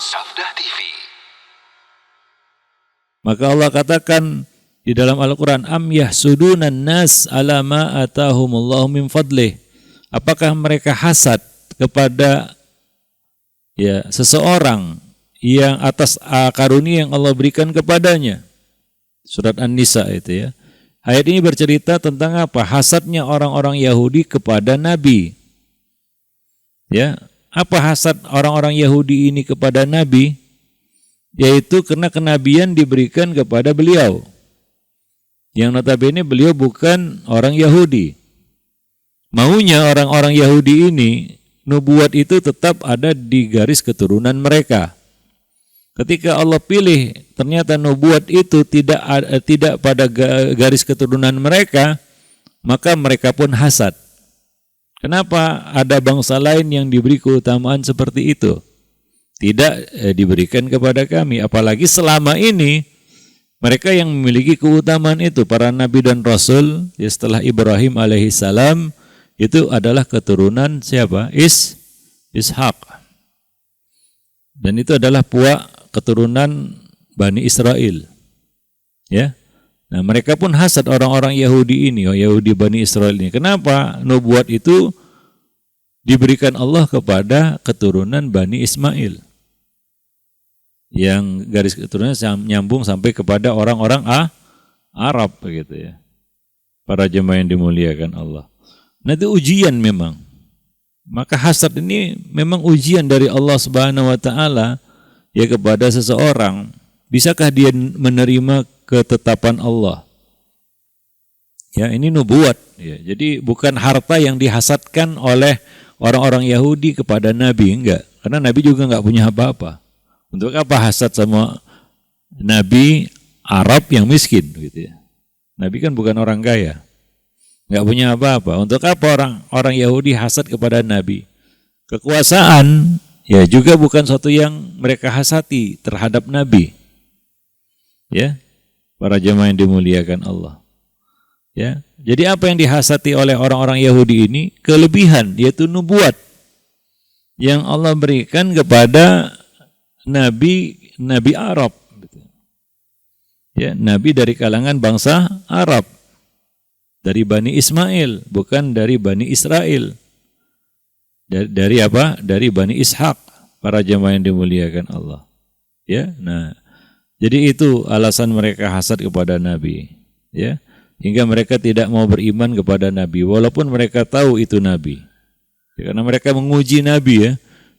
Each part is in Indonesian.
Sabda TV. Maka Allah katakan di dalam Al-Quran, am yahsudunan nas ala ma atahumullahu min fadlih. Apakah mereka hasad kepada seseorang yang atas karunia yang Allah berikan kepadanya? Surat An-Nisa itu ya. Ayat ini bercerita tentang apa? Hasadnya orang-orang Yahudi kepada Nabi. Ya, apa hasad orang-orang Yahudi ini kepada Nabi? Yaitu karena kenabian diberikan kepada beliau. Yang notabene beliau bukan orang Yahudi. Maunya orang-orang Yahudi ini, nubuat itu tetap ada di garis keturunan mereka. Ketika Allah pilih, ternyata nubuat itu tidak pada garis keturunan mereka, maka mereka pun hasad. Kenapa ada bangsa lain yang diberi keutamaan seperti itu? Tidak diberikan kepada kami, apalagi selama ini mereka yang memiliki keutamaan itu, para nabi dan rasul, setelah Ibrahim alaihissalam, itu adalah keturunan siapa? Ishak. Dan itu adalah keturunan Bani Israel. Ya. Nah, mereka pun hasad orang-orang Yahudi ini, Yahudi Bani Israel ini. Kenapa? Nubuat itu diberikan Allah kepada keturunan Bani Ismail. Yang garis keturunan nyambung sampai kepada orang-orang Arab begitu ya. Para jemaah yang dimuliakan Allah. Nah, itu ujian memang. Maka hasad ini memang ujian dari Allah Subhanahu wa taala ya kepada seseorang. Bisakah dia menerima ketetapan Allah? Ya, ini nubuat ya. Jadi bukan harta yang dihasadkan oleh orang-orang Yahudi kepada Nabi, enggak. Karena Nabi juga enggak punya apa-apa. Untuk apa hasad sama Nabi Arab yang miskin gitu ya. Nabi kan bukan orang kaya. Enggak punya apa-apa. Untuk apa orang Yahudi hasad kepada Nabi? Kekuasaan ya juga bukan sesuatu yang mereka hasati terhadap Nabi. Ya, para jemaah yang dimuliakan Allah. Ya, jadi apa yang dihasati oleh orang-orang Yahudi ini? Kelebihan, yaitu nubuat yang Allah berikan kepada Nabi Arab. Ya, Nabi dari kalangan bangsa Arab, dari Bani Ismail, bukan dari Bani Israel. Dari apa? Dari Bani Ishak, para jemaah yang dimuliakan Allah. Ya, nah, jadi itu alasan mereka hasad kepada Nabi. Ya, hingga mereka tidak mau beriman kepada Nabi, walaupun mereka tahu itu Nabi. Ya, karena mereka menguji Nabi ya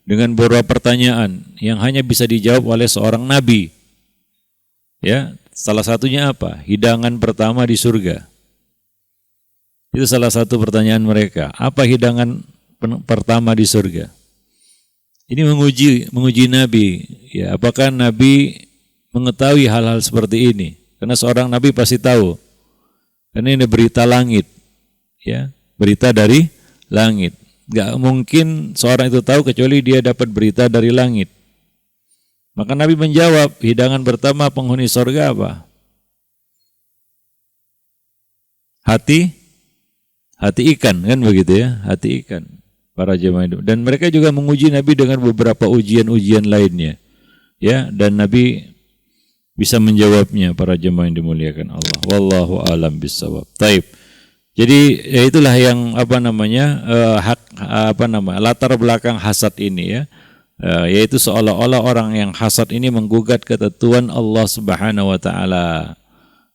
dengan beberapa pertanyaan yang hanya bisa dijawab oleh seorang Nabi. Ya, salah satunya apa? Hidangan pertama di surga. Itu salah satu pertanyaan mereka. Apa hidangan pertama di surga? Ini menguji Nabi. Ya, apakah Nabi mengetahui hal-hal seperti ini? Karena seorang Nabi pasti tahu. Karena ini berita langit. Ya, berita dari langit. Gak mungkin seorang itu tahu kecuali dia dapat berita dari langit. Maka Nabi menjawab, hidangan pertama penghuni surga apa? Hati ikan, kan begitu ya, hati ikan, para jemaah itu. Dan mereka juga menguji Nabi dengan beberapa ujian-ujian lainnya. Ya, dan Nabi bisa menjawabnya, para jemaah yang dimuliakan Allah. Wallahu a'lam bishawab. Taib. Jadi ya itulah yang latar belakang hasad ini ya. Yaitu seolah-olah orang yang hasad ini menggugat ketentuan Allah Subhanahu wa taala.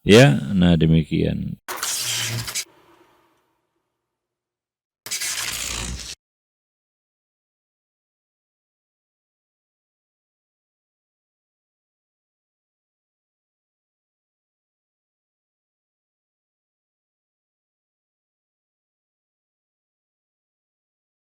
Ya, nah demikian.